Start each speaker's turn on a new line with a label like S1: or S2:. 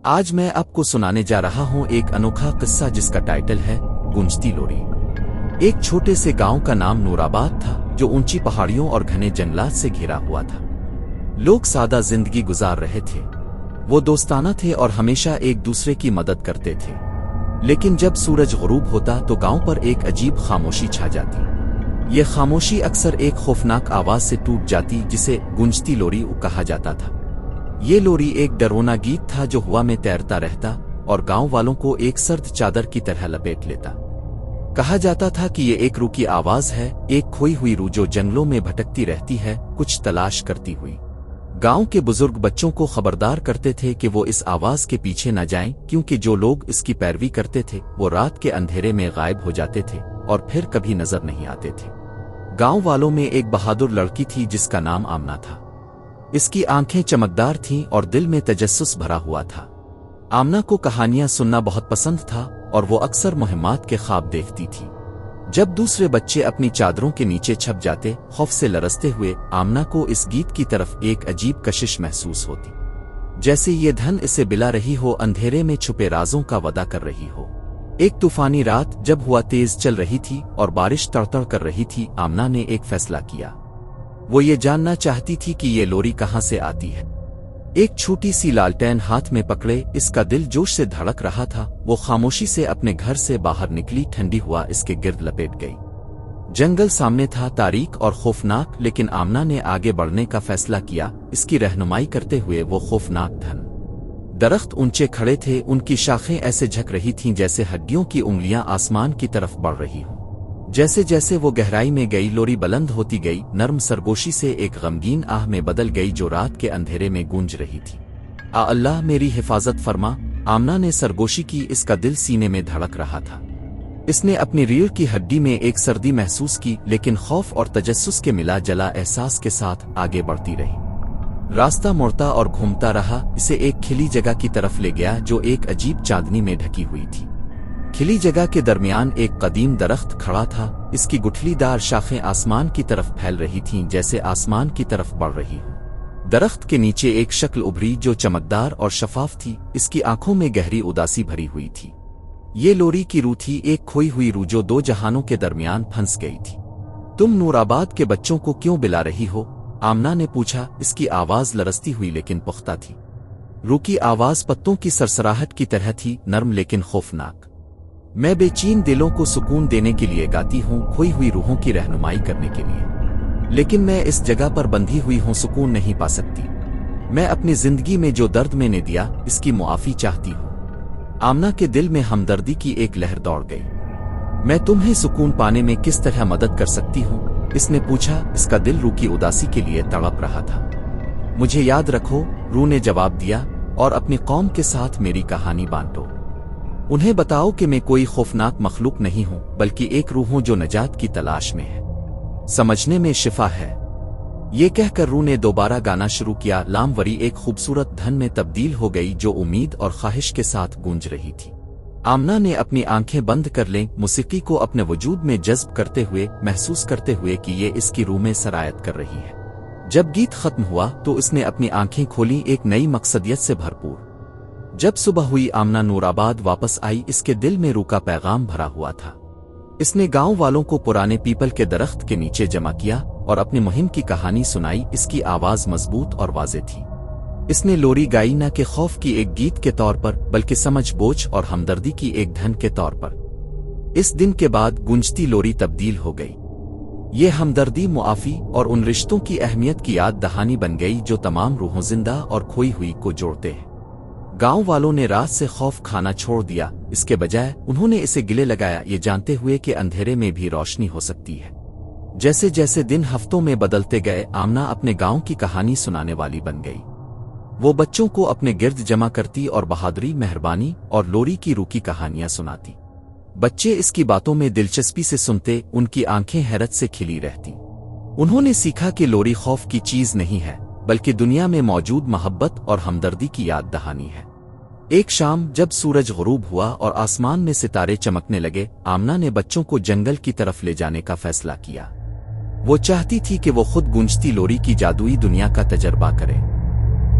S1: آج میں آپ کو سنانے جا رہا ہوں ایک انوکھا قصہ جس کا ٹائٹل ہے گونجتی لوری۔ ایک چھوٹے سے گاؤں کا نام نور آباد تھا جو اونچی پہاڑیوں اور گھنے جنگلات سے گھرا ہوا تھا۔ لوگ سادہ زندگی گزار رہے تھے، وہ دوستانہ تھے اور ہمیشہ ایک دوسرے کی مدد کرتے تھے۔ لیکن جب سورج غروب ہوتا تو گاؤں پر ایک عجیب خاموشی چھا جاتی۔ یہ خاموشی اکثر ایک خوفناک آواز سے ٹوٹ جاتی جسے گونجتی لوری کہا جاتا تھا۔ یہ لوری ایک ڈرونا گیت تھا جو ہوا میں تیرتا رہتا اور گاؤں والوں کو ایک سرد چادر کی طرح لپیٹ لیتا۔ کہا جاتا تھا کہ یہ ایک روح کی آواز ہے، ایک کھوئی ہوئی روح جو جنگلوں میں بھٹکتی رہتی ہے، کچھ تلاش کرتی ہوئی۔ گاؤں کے بزرگ بچوں کو خبردار کرتے تھے کہ وہ اس آواز کے پیچھے نہ جائیں، کیونکہ جو لوگ اس کی پیروی کرتے تھے وہ رات کے اندھیرے میں غائب ہو جاتے تھے اور پھر کبھی نظر نہیں آتے تھے۔ گاؤں والوں میں ایک بہادر لڑکی تھی جس کا نام آمنہ تھا۔ اس کی آنکھیں چمکدار تھیں اور دل میں تجسس بھرا ہوا تھا۔ آمنہ کو کہانیاں سننا بہت پسند تھا اور وہ اکثر مہمات کے خواب دیکھتی تھی۔ جب دوسرے بچے اپنی چادروں کے نیچے چھپ جاتے، خوف سے لرزتے ہوئے، آمنہ کو اس گیت کی طرف ایک عجیب کشش محسوس ہوتی، جیسے یہ دھن اسے بلا رہی ہو، اندھیرے میں چھپے رازوں کا وعدہ کر رہی ہو۔ ایک طوفانی رات جب ہوا تیز چل رہی تھی اور بارش تڑتڑ کر رہی تھی، آمنہ نے ایک فیصلہ کیا۔ وہ یہ جاننا چاہتی تھی کہ یہ لوری کہاں سے آتی ہے۔ ایک چھوٹی سی لالٹین ہاتھ میں پکڑے، اس کا دل جوش سے دھڑک رہا تھا۔ وہ خاموشی سے اپنے گھر سے باہر نکلی، ٹھنڈی ہوا اس کے گرد لپیٹ گئی۔ جنگل سامنے تھا، تاریک اور خوفناک، لیکن آمنہ نے آگے بڑھنے کا فیصلہ کیا۔ اس کی رہنمائی کرتے ہوئے وہ خوفناک دھن درخت اونچے کھڑے تھے، ان کی شاخیں ایسے جھک رہی تھیں جیسے ہڈیوں کی انگلیاں آسمان کی طرف بڑھ رہی ہوں۔ جیسے جیسے وہ گہرائی میں گئی، لوری بلند ہوتی گئی، نرم سرگوشی سے ایک غمگین آہ میں بدل گئی جو رات کے اندھیرے میں گونج رہی تھی۔ آ اللہ میری حفاظت فرما، آمنہ نے سرگوشی کی، اس کا دل سینے میں دھڑک رہا تھا۔ اس نے اپنی ریڑھ کی ہڈی میں ایک سردی محسوس کی، لیکن خوف اور تجسس کے ملا جلا احساس کے ساتھ آگے بڑھتی رہی۔ راستہ مڑتا اور گھومتا رہا، اسے ایک کھلی جگہ کی طرف لے گیا جو ایک عجیب چاندنی میں ڈھکی ہوئی تھی۔ کھلی جگہ کے درمیان ایک قدیم درخت کھڑا تھا، اس کی گٹھلی دار شاخیں آسمان کی طرف پھیل رہی تھیں جیسے آسمان کی طرف بڑھ رہی ہوں۔ درخت کے نیچے ایک شکل ابھری جو چمکدار اور شفاف تھی، اس کی آنکھوں میں گہری اداسی بھری ہوئی تھی۔ یہ لوری کی روح تھی، ایک کھوئی ہوئی روح جو دو جہانوں کے درمیان پھنس گئی تھی۔ تم نور آباد کے بچوں کو کیوں بلا رہی ہو؟ آمنہ نے پوچھا، اس کی آواز لرزتی ہوئی لیکن پختہ تھی۔ روح کی آواز پتوں کی سرسراہٹ کی طرح تھی، نرم لیکن خوفناک۔ میں بے چین دلوں کو سکون دینے کے لیے گاتی ہوں، کھوئی ہوئی روحوں کی رہنمائی کرنے کے لیے، لیکن میں اس جگہ پر بندھی ہوئی ہوں، سکون نہیں پا سکتی۔ میں اپنی زندگی میں جو درد میں نے دیا، اس کی معافی چاہتی ہوں۔ آمنہ کے دل میں ہمدردی کی ایک لہر دوڑ گئی۔ میں تمہیں سکون پانے میں کس طرح مدد کر سکتی ہوں؟ اس نے پوچھا، اس کا دل روح کی اداسی کے لیے تڑپ رہا تھا۔ مجھے یاد رکھو، روح نے جواب دیا، اور اپنی قوم کے ساتھ میری کہانی بانٹو۔ انہیں بتاؤ کہ میں کوئی خوفناک مخلوق نہیں ہوں، بلکہ ایک روح ہوں جو نجات کی تلاش میں ہے، سمجھنے میں شفا ہے۔ یہ کہہ کر روح نے دوبارہ گانا شروع کیا۔ لاموری ایک خوبصورت دھن میں تبدیل ہو گئی جو امید اور خواہش کے ساتھ گونج رہی تھی۔ آمنہ نے اپنی آنکھیں بند کر لیں، موسیقی کو اپنے وجود میں جذب کرتے ہوئے، محسوس کرتے ہوئے کہ یہ اس کی روح میں سرایت کر رہی ہے۔ جب گیت ختم ہوا تو اس نے اپنی آنکھیں کھولیں، ایک نئی مقصدیت سے بھرپور۔ جب صبح ہوئی، آمنہ نور آباد واپس آئی، اس کے دل میں روح کا پیغام بھرا ہوا تھا۔ اس نے گاؤں والوں کو پرانے پیپل کے درخت کے نیچے جمع کیا اور اپنی مہم کی کہانی سنائی۔ اس کی آواز مضبوط اور واضح تھی۔ اس نے لوری گائی نہ کہ خوف کی ایک گیت کے طور پر، بلکہ سمجھ بوجھ اور ہمدردی کی ایک دھن کے طور پر۔ اس دن کے بعد گونجتی لوری تبدیل ہو گئی۔ یہ ہمدردی، معافی اور ان رشتوں کی اہمیت کی یاد دہانی بن گئی جو تمام روحوں، زندہ اور کھوئی ہوئی، کو جوڑتے ہیں۔ گاؤں والوں نے رات سے خوف کھانا چھوڑ دیا، اس کے بجائے انہوں نے اسے گلے لگایا، یہ جانتے ہوئے کہ اندھیرے میں بھی روشنی ہو سکتی ہے۔ جیسے جیسے دن ہفتوں میں بدلتے گئے، آمنہ اپنے گاؤں کی کہانی سنانے والی بن گئی۔ وہ بچوں کو اپنے گرد جمع کرتی اور بہادری، مہربانی اور لوری کی روح کی کہانیاں سناتی۔ بچے اس کی باتوں میں دلچسپی سے سنتے، ان کی آنکھیں حیرت سے کھلی رہتی۔ انہوں نے سیکھا کہ لوری خوف کی چیز نہیں ہے، بلکہ دنیا میں موجود محبت اور ہمدردی کی یاد دہانی ہے۔ ایک شام جب سورج غروب ہوا اور آسمان میں ستارے چمکنے لگے، آمنہ نے بچوں کو جنگل کی طرف لے جانے کا فیصلہ کیا۔ وہ چاہتی تھی کہ وہ خود گونجتی لوری کی جادوئی دنیا کا تجربہ کرے۔